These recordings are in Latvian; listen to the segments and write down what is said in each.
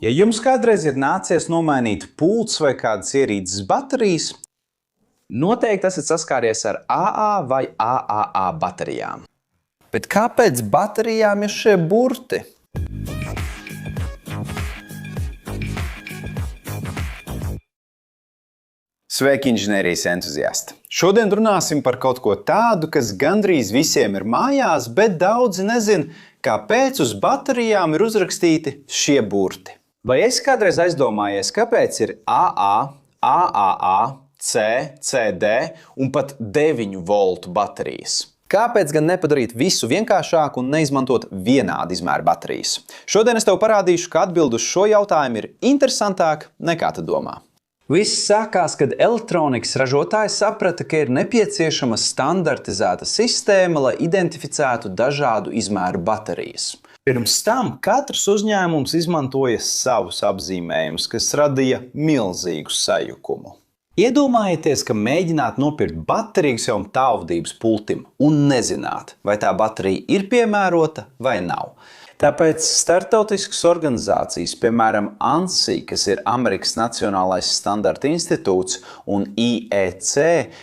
Ja jums kādreiz ir nācies nomainīt pults vai kādas ierīces baterijas, noteikti esat saskāries ar AA vai AAA baterijām. Bet kāpēc baterijām ir šie burti? Sveiki, inženierijas entuziasti! Šodien runāsim par kaut ko tādu, kas gandrīz visiem ir mājās, bet daudzi nezin, kāpēc uz baterijām ir uzrakstīti šie burti. Vai esi kādreiz aizdomājies, kāpēc ir AA, AAA, C, CD un pat 9 voltu baterijas? Kāpēc gan nepadarīt visu vienkāršāku un neizmantot vienādu izmēru baterijas? Šodien es tev parādīšu, ka atbilde uz šo jautājumu ir interesantāka nekā tu domā. Viss sākās, kad elektronikas ražotāji saprata, ka ir nepieciešama standartizēta sistēma, lai identificētu dažādu izmēru baterijas. Pirms tam katrs uzņēmums izmantoja savus apzīmējumus, kas radīja milzīgu sajukumu. Iedomājieties, ka mēģināt nopirkt bateriju savam tālvadības pultim un nezināt, vai tā baterija ir piemērota vai nav. Tāpēc starptautiskas organizācijas, piemēram, ANSI, kas ir Amerikas Nacionālais standarta institūts, un IEC,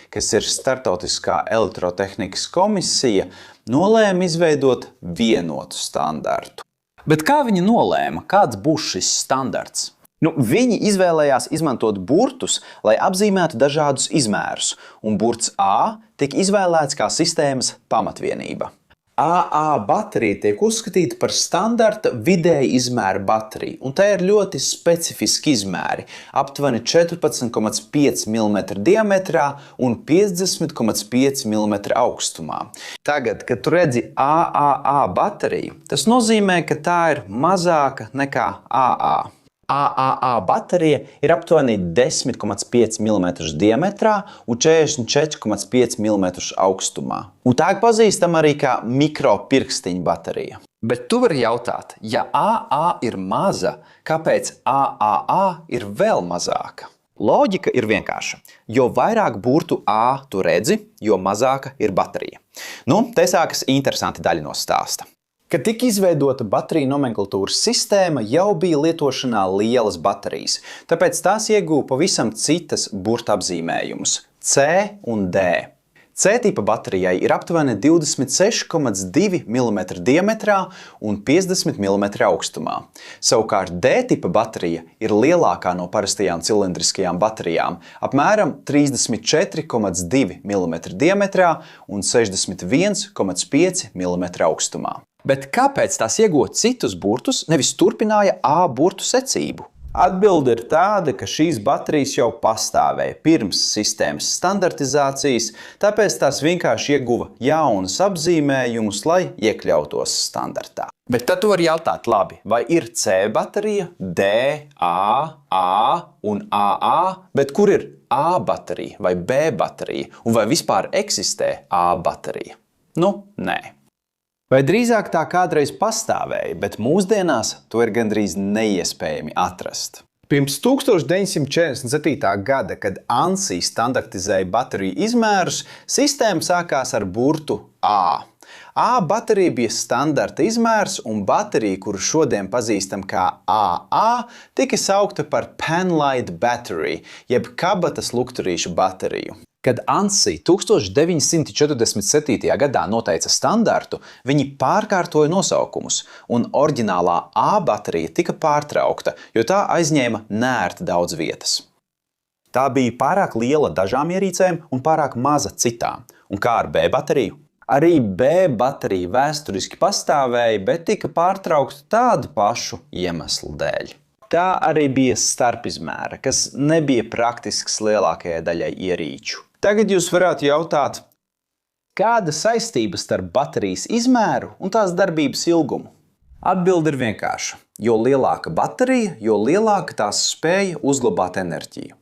kas ir Starptautiskā elektrotehnikas komisija, nolēma izveidot vienotu standartu. Bet kā viņi nolēma, kāds būs šis standarts? Viņi izvēlējās izmantot burtus, lai apzīmētu dažādus izmērus, un burts A tika izvēlēts kā sistēmas pamatvienība. AA baterija tiek uzskatīta par standarta vidēja izmēra bateriju, un tā ir ļoti specifiski izmēri, aptuveni 14,5 mm diametrā un 50,5 mm augstumā. Tagad, kad tu redzi AAA bateriju, tas nozīmē, ka tā ir mazāka nekā AA. AAA baterija ir aptuveni 10,5 mm diametrā un 44,5 mm augstumā. Un tā ir pazīstama arī kā mikropirkstiņa baterija. Bet tu vari jautāt, ja AA ir maza, kāpēc AAA ir vēl mazāka? Loģika ir vienkārša. Jo vairāk burtu A tu redzi, jo mazāka ir baterija. Te sākas interesanti daļa no stāsta. Kad tika izveidota bateriju nomenklatūras sistēma, jau bija lietošanā lielas baterijas, tāpēc tās ieguva pavisam citas burta apzīmējumus – C un D. C-tipa baterijai ir aptuveni 26,2 mm diametrā un 50 mm augstumā. Savukārt D-tipa baterija ir lielākā no parastajām cilindriskajām baterijām – apmēram 34,2 mm diametrā un 61,5 mm augstumā. Bet kāpēc tās ieguva citus burtus, nevis turpināja A burtu secību? Atbilde ir tāda, ka šīs baterijas jau pastāvēja pirms sistēmas standartizācijas, tāpēc tās vienkārši ieguva jaunus apzīmējumus, lai iekļautos standartā. Bet tad tu vari jautāt, labi, vai ir C baterija, D, A un AA, bet kur ir A baterija vai B baterija, un vai vispār eksistē A baterija? Nē. Vai drīzāk tā kādreiz pastāvēja, bet mūsdienās to ir gandrīz neiespējami atrast. Pirms 1947. gada, kad ANSI standartizēja bateriju izmērus, sistēma sākās ar burtu A. A baterija bija standarta izmērs, un baterija, kuru šodien pazīstam kā AA, tika saukta par penlight battery, jeb kabatas lukturīšu bateriju. Kad ANSI 1947. gadā noteica standartu, viņi pārkārtoja nosaukumus, un oriģinālā A baterija tika pārtraukta, jo tā aizņēma neērti daudz vietas. Tā bija pārāk liela dažām ierīcēm un pārāk maza citām. Un kā ar B bateriju? Arī B baterija vēsturiski pastāvēja, bet tika pārtraukta tādu pašu iemeslu dēļ. Tā arī bija starpizmēra, kas nebija praktisks lielākajai daļai ierīču. Tagad jūs varētu jautāt, kāda saistība starp baterijas izmēru un tās darbības ilgumu? Atbilde ir vienkārša. Jo lielāka baterija, jo lielāka tās spēja uzglabāt enerģiju.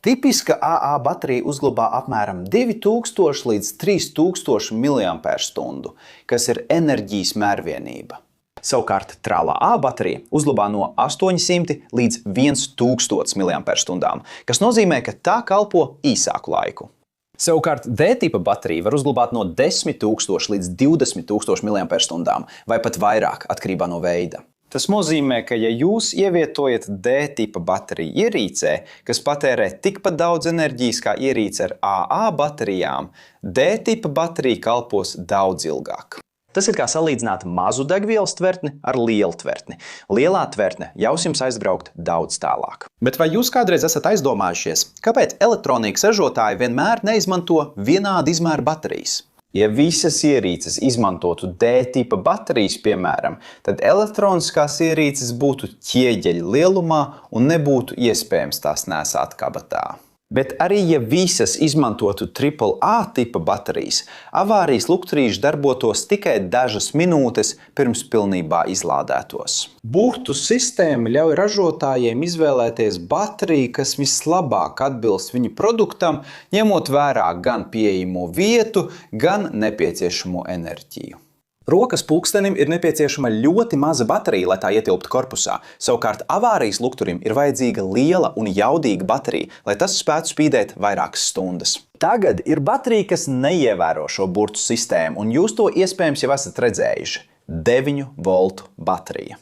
Tipiska AA baterija uzglabā apmēram 2000 līdz 3000 mAh, kas ir enerģijas mērvienība. Savukārt trālā A baterija uzglabā no 800 līdz 1000 mAh, kas nozīmē, ka tā kalpo īsāku laiku. Savukārt D-tipa baterija var uzglabāt no 10 000 līdz 20 000 mAh vai pat vairāk atkarībā no veida. Tas nozīmē, ka ja jūs ievietojat D-tipa bateriju ierīcē, kas patērē tikpat daudz enerģijas kā ierīce ar AA baterijām, D-tipa baterija kalpos daudz ilgāk. Tas ir kā salīdzināt mazu degvielas tvertni ar lielu tvertni. Lielā tvertne ļaus jums aizbraukt daudz tālāk. Bet vai jūs kādreiz esat aizdomājušies, kāpēc elektronikas ražotāji vienmēr neizmanto vienādu izmēru baterijas? Ja visas ierīces izmantotu D-tipa baterijas, piemēram, tad elektroniskās ierīces būtu ķieģeļa lielumā un nebūtu iespējams tās nēsāt kabatā. Bet arī ja visas izmantotu AAA tipa baterijas, avārijas lukturīši darbotos tikai dažas minūtes pirms pilnībā izlādētos. Burtu sistēma ļauj ražotājiem izvēlēties bateriju, kas vislabāk atbilst viņu produktam, ņemot vērā gan pieejamo vietu, gan nepieciešamo enerģiju. Rokas pulkstenim ir nepieciešama ļoti maza baterija, lai tā ietilptu korpusā. Savukārt avārijas lukturim ir vajadzīga liela un jaudīga baterija, lai tas spētu spīdēt vairākas stundas. Tagad ir baterija, kas neievēro šo burtu sistēmu, un jūs to iespējams jau esat redzējuši – 9 voltu baterija.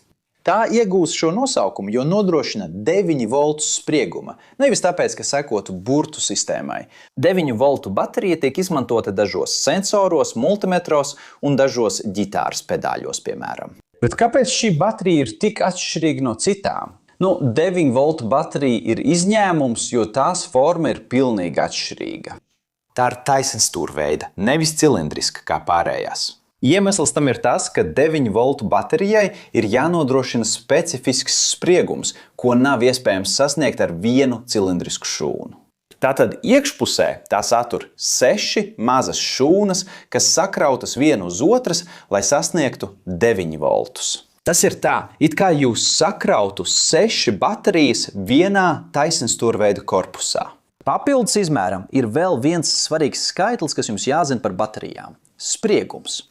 Tā iegūst šo nosaukumu, jo nodrošina 9 voltus sprieguma, nevis tāpēc, ka sekotu burtu sistēmai. 9 voltu baterija tiek izmantota dažos sensoros, multimetros un dažos ģitāras pedāļos, piemēram. Bet kāpēc šī baterija ir tik atšķirīga no citām? 9 voltu baterija ir izņēmums, jo tās forma ir pilnīgi atšķirīga. Tā ir taisnstūrveida, nevis cilindriska kā pārējās. Iemesls tam ir tas, ka 9 voltu baterijai ir jānodrošina specifisks spriegums, ko nav iespējams sasniegt ar vienu cilindrisku šūnu. Tātad iekšpusē tā satur 6 mazas šūnas, kas sakrautas viena uz otras, lai sasniegtu 9 voltus. Tas ir tā, it kā jūs sakrautu 6 baterijas vienā taisnstūrveida korpusā. Papildus izmēram ir vēl viens svarīgs skaitlis, kas jums jāzina par baterijām. Spriegums.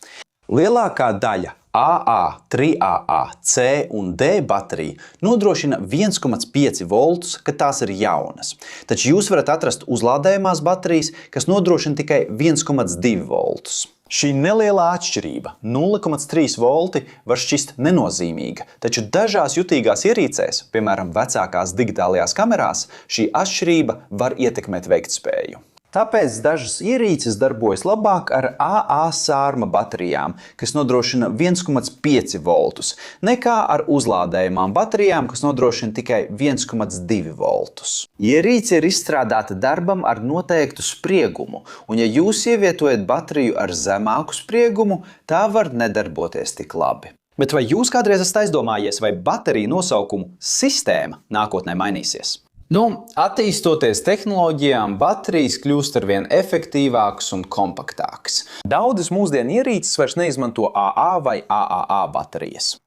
Lielākā daļa AA, 3AA, C un D baterija nodrošina 1,5 voltus, kad tās ir jaunas. Taču jūs varat atrast uzlādējumās baterijas, kas nodrošina tikai 1,2 voltus. Šī nelielā atšķirība, 0,3 volti, var šķist nenozīmīga, taču dažās jutīgās ierīcēs, piemēram vecākās digitālajās kamerās, šī atšķirība var ietekmēt veiktspēju. Tāpēc dažas ierīces darbojas labāk ar AA sārma baterijām, kas nodrošina 1,5 voltus, nekā ar uzlādējumām baterijām, kas nodrošina tikai 1,2 voltus. Ierīce ir izstrādāta darbam ar noteiktu spriegumu, un ja jūs ievietojat bateriju ar zemāku spriegumu, tā var nedarboties tik labi. Bet vai jūs kādreiz esat aizdomājies, vai bateriju nosaukumu sistēma nākotnē mainīsies? Attīstoties tehnoloģijām, baterijas kļūst arvien efektīvākas un kompaktākas. Daudzas mūsdienu ierīces vairs neizmanto AA vai AAA baterijas.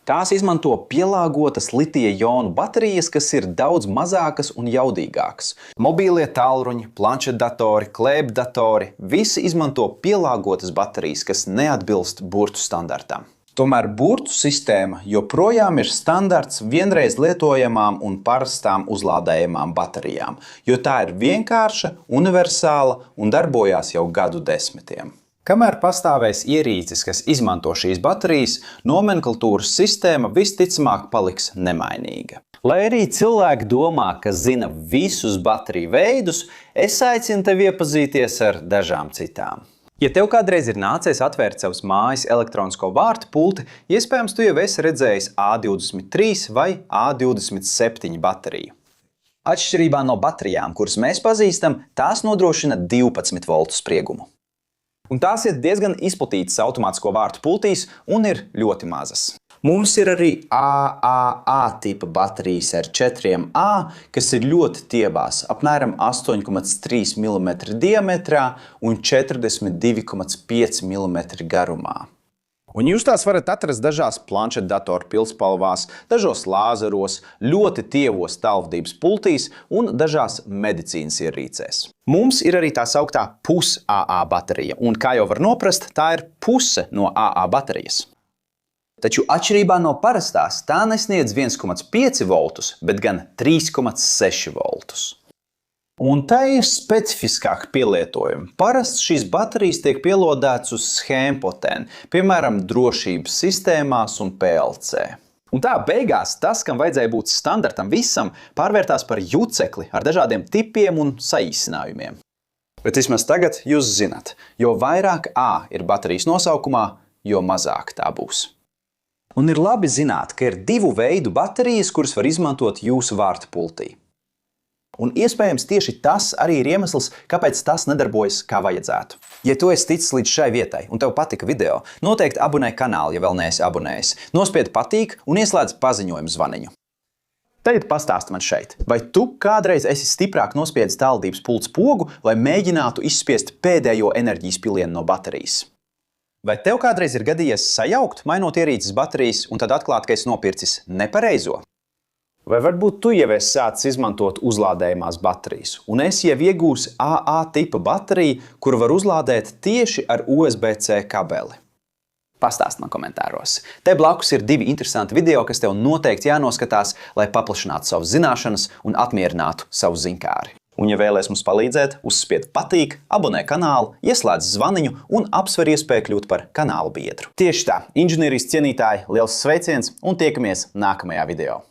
Tās izmanto pielāgotas litija-jonu baterijas, kas ir daudz mazākas un jaudīgākas. Mobīlie tālruņi, planšetdatori, klēpdatori – visi izmanto pielāgotas baterijas, kas neatbilst burtu standartam. Tomēr burtu sistēma joprojām ir standarts vienreiz lietojamām un parastām uzlādējamām baterijām, jo tā ir vienkārša, universāla un darbojās jau gadu desmitiem. Kamēr pastāvēs ierīces, kas izmanto šīs baterijas, nomenklatūras sistēma visticamāk paliks nemainīga. Lai arī cilvēki domā, ka zina visus bateriju veidus, es aicinu tevi iepazīties ar dažām citām. Ja tev kādreiz ir nācies atvērt savas mājas elektronisko vārtu pulti, iespējams tu jau esi redzējis A23 vai A27 bateriju. Atšķirībā no baterijām, kuras mēs pazīstam, tās nodrošina 12 voltu spriegumu. Un tās ir diezgan izplatītas automātisko vārtu pultīs un ir ļoti mazas. Mums ir arī AAA tipa baterijas ar 4A, kas ir ļoti tiebās, apmēram 8,3 mm diametrā un 42,5 mm garumā. Un jūs tās varat atrast dažās planšetdatoru pilspalvās, dažos lāzeros, ļoti tievos tālvadības pultīs un dažās medicīnas ierīcēs. Mums ir arī tā sauktā pus-AA baterija, un kā jau var noprast, tā ir puse no AA baterijas. Taču atšķirībā no parastās, tā nesniedz 1,5 voltus, bet gan 3,6 voltus. Un tā ir specifiskāka pielietojuma. Parasti šīs baterijas tiek pielādētas uz schēmpotēm, piemēram, drošības sistēmās un PLC. Un tā beigās tas, kam vajadzēja būt standartam visam, pārvērtās par jucekli ar dažādiem tipiem un saīsinājumiem. Bet vismaz tagad jūs zināt, jo vairāk A ir baterijas nosaukumā, jo mazāk tā būs. Un ir labi zināt, ka ir divu veidu baterijas, kuras var izmantot jūsu vārtpultī. Un iespējams tieši tas arī ir iemesls, kāpēc tas nedarbojas kā vajadzētu. Ja tu esi ticis līdz šai vietai un tev patika video, noteikti abonē kanālu, ja vēl neesi abonējis. Nospied patīk un ieslēdz paziņojumu zvaniņu. Tagad pastāsti man šeit, vai tu kādreiz esi stiprāk nospiedis tālredzības pults pogu, lai mēģinātu izspiest pēdējo enerģijas pilienu no baterijas? Vai tev kādreiz ir gadījies sajaukt, mainot ierīces baterijas un tad atklāt, ka esi nopircis nepareizo? Vai varbūt tu jau esi sācis izmantot uzlādējumās baterijas, un esi jau iegūsi AA tipa bateriju, kuru var uzlādēt tieši ar USB-C kabeli? Pastāst man komentāros. Te blakus ir divi interesanti video, kas tev noteikti jānoskatās, lai paplašinātu savas zināšanas un apmierinātu savu zinkāri. Un, ja vēlies mums palīdzēt, uzspied patīk, abonē kanālu, ieslēdz zvaniņu un apsver iespēju kļūt par kanālu biedru. Tieši tā, inženierijas cienītāji, liels sveiciens un tiekamies nākamajā video.